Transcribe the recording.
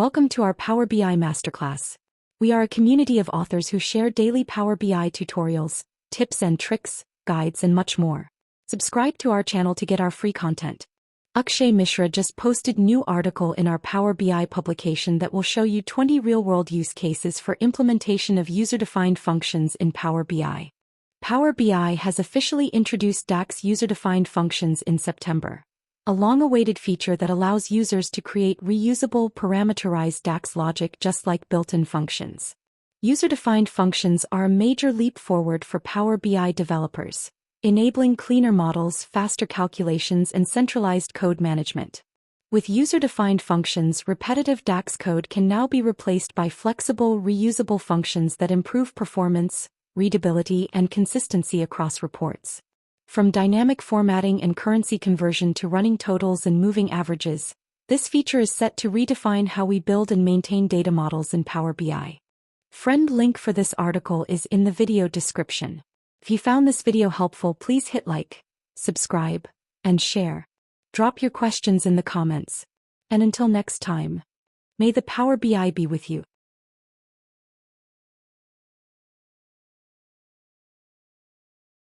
Welcome to our Power BI Masterclass. We are a community of authors who share daily Power BI tutorials, tips and tricks, guides and much more. Subscribe to our channel to get our free content. Akshay Mishra just posted new article in our Power BI publication that will show you 20 real-world use cases for implementation of user-defined functions in Power BI. Power BI has officially introduced DAX user-defined functions in September, a long-awaited feature that allows users to create reusable parameterized DAX logic just like built-in functions. User-defined functions are a major leap forward for Power BI developers, enabling cleaner models, faster calculations, and centralized code management. With user-defined functions, repetitive DAX code can now be replaced by flexible, reusable functions that improve performance, readability, and consistency across reports. From dynamic formatting and currency conversion to running totals and moving averages, this feature is set to redefine how we build and maintain data models in Power BI. Friend link for this article is in the video description. If you found this video helpful, please hit like, subscribe, and share. Drop your questions in the comments. And until next time, may the Power BI be with you.